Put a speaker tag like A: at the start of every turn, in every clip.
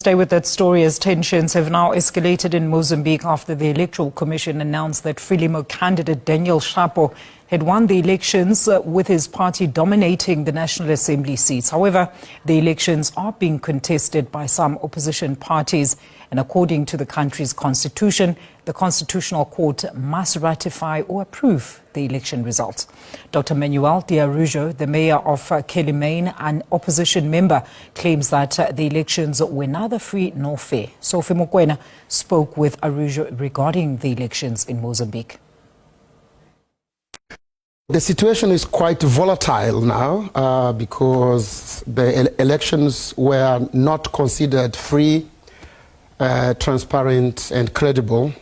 A: Stay with that story as tensions have now escalated in Mozambique after the Electoral Commission announced that Frelimo candidate Daniel Shapo had won the elections with his party dominating the National Assembly seats. However, the elections are being contested by some opposition parties, and according to the country's constitution, the Constitutional Court must ratify or approve the election results. Dr. Manuel de Araújo, the mayor of Quelimane, an opposition member, claims that the elections were neither free nor fair. Sophie Mokoena spoke with Araújo regarding the elections in Mozambique.
B: The situation is quite volatile now because the elections were not considered free, transparent and credible,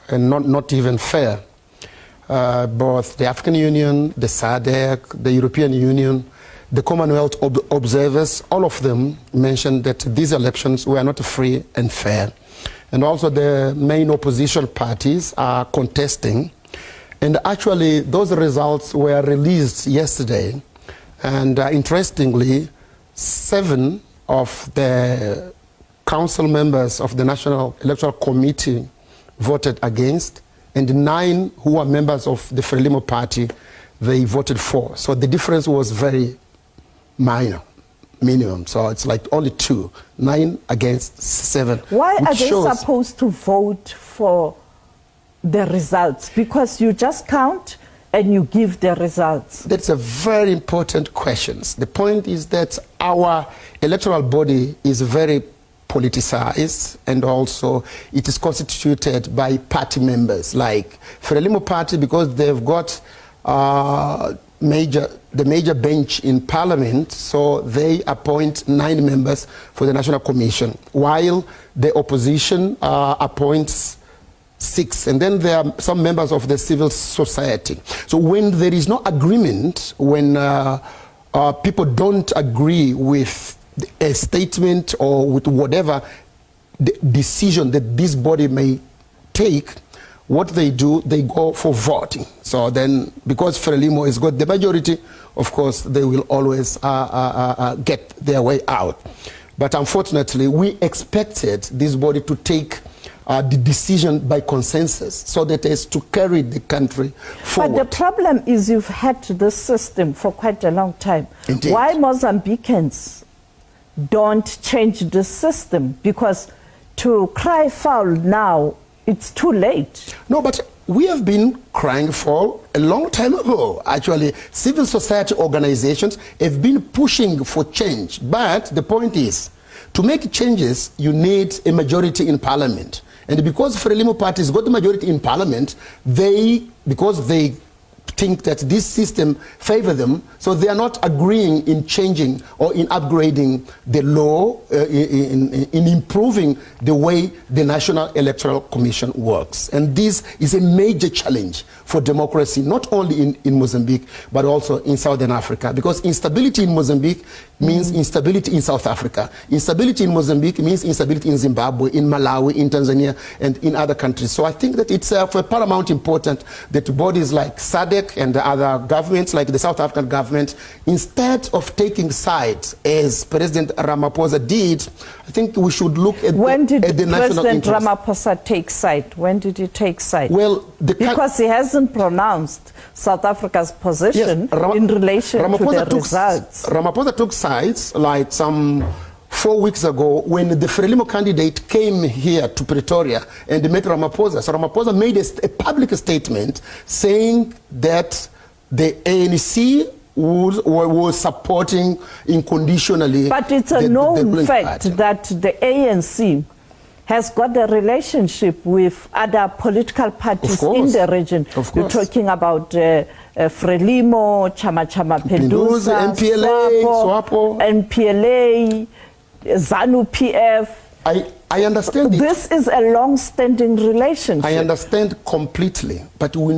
B: and not even fair. Both the African Union, the SADC, the European Union, the Commonwealth observers, all of them mentioned that these elections were not free and fair. And also the main opposition parties are contesting. And actually, those results were released yesterday. And interestingly, 7 of the council members of the National Electoral Committee voted against, and 9 who are members of the Frelimo party, they voted for. So the difference was very minimum. So it's like only 2, 9 against 7.
C: Why are they supposed to vote for the results? Because you just count and you give the results.
B: That's a very important question. The point is that our electoral body is very politicized, and also it is constituted by party members, like Frelimo party, because they've got the major bench in parliament, so they appoint 9 members for the National Commission, while the opposition appoints 6, and then there are some members of the civil society. So when there is no agreement, when people don't agree with a statement or with whatever the decision that this body may take, what they do, they go for voting. So then, because Frelimo has got the majority, of course, they will always get their way out. But unfortunately, we expected this body to take the decision by consensus, so that is to carry the country forward.
C: But the problem is you've had this system for quite a long time.
B: Indeed.
C: Why Mozambicans don't change the system? Because to cry foul now, it's too late.
B: No, but we have been crying foul a long time ago. Actually, civil society organizations have been pushing for change. But the point is, to make changes, you need a majority in parliament. And because Frelimo parties got the majority in parliament, because they think that this system favors them, so they are not agreeing in changing or in upgrading the law, in improving the way the National Electoral Commission works. And this is a major challenge for democracy, not only in Mozambique, but also in Southern Africa. Because instability in Mozambique means instability in South Africa. Instability in Mozambique means instability in Zimbabwe, in Malawi, in Tanzania, and in other countries. So I think that it's of paramount importance that bodies like SADC and the other governments, like the South African government, instead of taking sides, as President Ramaphosa did, I think we should look at the national interest.
C: President Ramaphosa take side? When did he take side?
B: Well,
C: because he hasn't pronounced South Africa's position in relation to the results.
B: Ramaphosa took sides like some 4 weeks ago when the Frelimo candidate came here to Pretoria and met Ramaphosa. So Ramaphosa made a public statement saying that the ANC was supporting unconditionally.
C: But it's a known fact that the ANC has got a relationship with other political parties in the region.
B: You're
C: talking about Frelimo, Chama Pedusa,
B: MPLA, SWAPO,
C: MPLA, ZANU-PF.
B: I understand
C: this is a long-standing relationship.
B: I understand completely, but we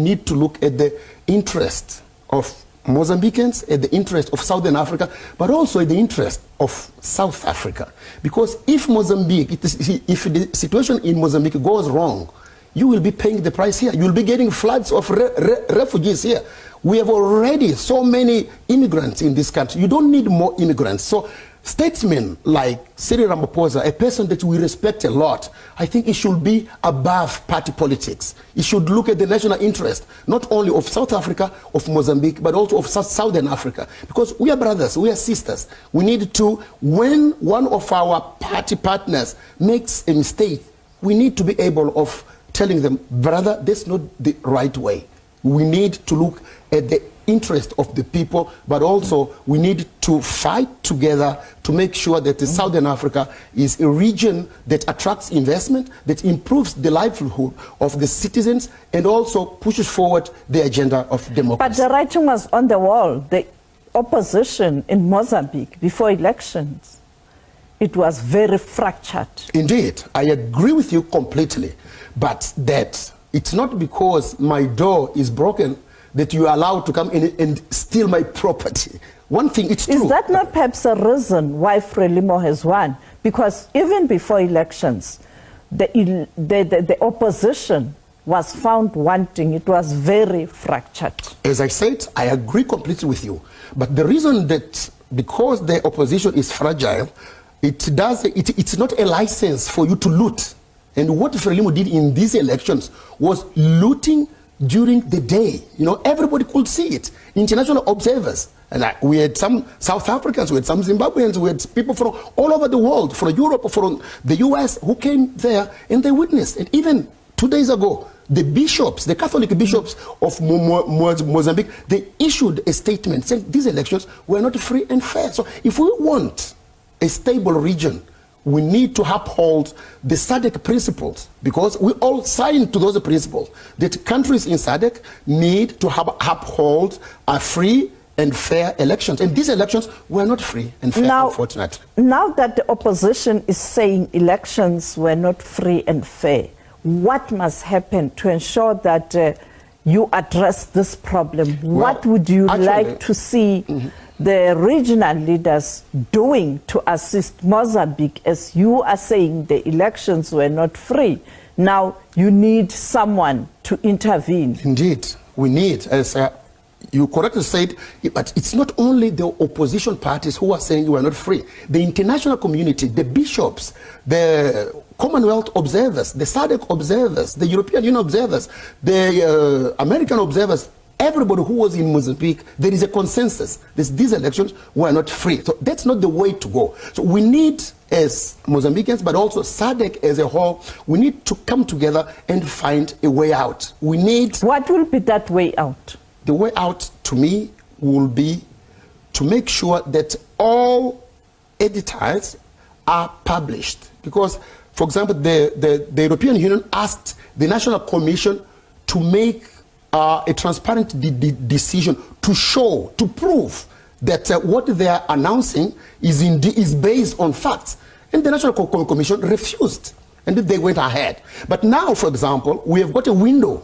B: need to look at the interest of Mozambicans, at the interest of Southern Africa, but also at the interest of South Africa. Because if if the situation in Mozambique goes wrong, you will be paying the price here. You will be getting floods of refugees here. We have already so many immigrants in this country. You don't need more immigrants. So statesmen like Cyril Ramaphosa, a person that we respect a lot, I think he should be above party politics. He should look at the national interest, not only of South Africa, of Mozambique, but also of Southern Africa. Because we are brothers, we are sisters. We need to, when one of our party partners makes a mistake, we need to be able of telling them, brother, that's not the right way. We need to look at the interest of the people, but also we need to fight together to make sure that Southern Africa is a region that attracts investment, that improves the livelihood of the citizens, and also pushes forward the agenda of democracy.
C: But the writing was on the wall. The opposition in Mozambique before elections, it was very fractured.
B: Indeed, I agree with you completely, but that it's not because my door is broken that you are allowed to come in and steal my property. One thing, it's true.
C: Is that not perhaps a reason why Frelimo has won? Because even before elections, the opposition was found wanting. It was very fractured.
B: As I said, I agree completely with you. But the reason that, because the opposition is fragile, it's not a license for you to loot. And what Frelimo did in these elections was looting during the day. You know, everybody could see it. International observers. And we had some South Africans, we had some Zimbabweans, we had people from all over the world, from Europe, from the US, who came there and they witnessed. And even 2 days ago, the bishops, the Catholic bishops of Mozambique, they issued a statement saying these elections were not free and fair. So if we want a stable region, we need to uphold the SADC principles, because we all signed to those principles that countries in SADC need to uphold a free and fair elections. And these elections were not free and fair, unfortunately.
C: Now that the opposition is saying elections were not free and fair, what must happen to ensure that you address this problem? Well, what would you like to see the regional leaders doing to assist Mozambique? As you are saying, the elections were not free. Now you need someone to intervene.
B: Indeed, we need, as you correctly said, but it's not only the opposition parties who are saying you are not free. The international community, the bishops, the Commonwealth observers, the SADC observers, the European Union observers, the American observers, everybody who was in Mozambique, there is a consensus that these elections were not free. So that's not the way to go. So we need, as Mozambicans, but also SADC as a whole, we need to come together and find a way out. We need...
C: What will be that way out?
B: The way out, to me, will be to make sure that all edicts are published. Because, for example, the European Union asked the National Commission to make a transparent decision to show, to prove that what they are announcing is based on facts. And the National Commission refused, and they went ahead. But now, for example, we have got a window.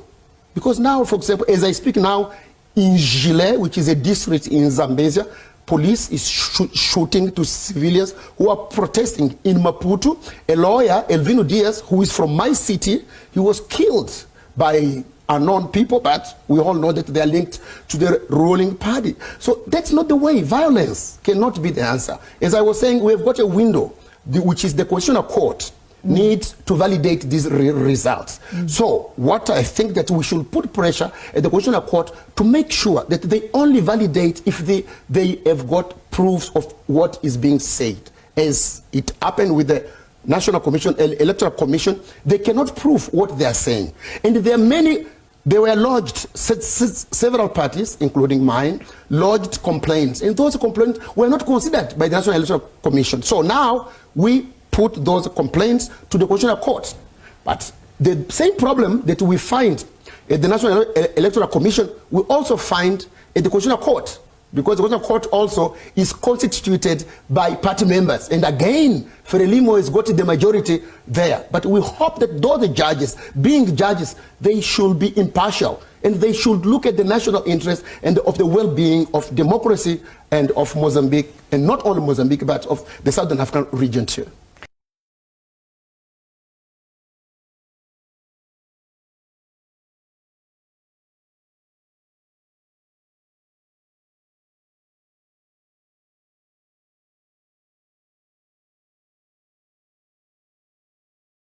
B: Because now, for example, as I speak now, in Gile, which is a district in Zambezia, police is shooting to civilians who are protesting. In Maputo, a lawyer, Elvino Diaz, who is from my city, he was killed by unknown people, but we all know that they are linked to the ruling party. So that's not the way. Violence cannot be the answer. As I was saying, we have got a window, which is the Constitutional Court needs to validate these results. So what I think that we should put pressure at the Constitutional Court to make sure that they only validate if they have got proofs of what is being said. As it happened with the National Commission, Electoral Commission, they cannot prove what they are saying. And there are many, they were lodged, several parties, including mine, lodged complaints. And those complaints were not considered by the National Electoral Commission. So now we put those complaints to the Constitutional Court. But the same problem that we find at the National Electoral Commission, we also find at the Constitutional Court. Because the Constitutional Court also is constituted by party members. And again, Frelimo has got the majority there. But we hope that those judges, being judges, they should be impartial. And they should look at the national interest and of the well-being of democracy and of Mozambique, and not only Mozambique, but of the Southern African region too.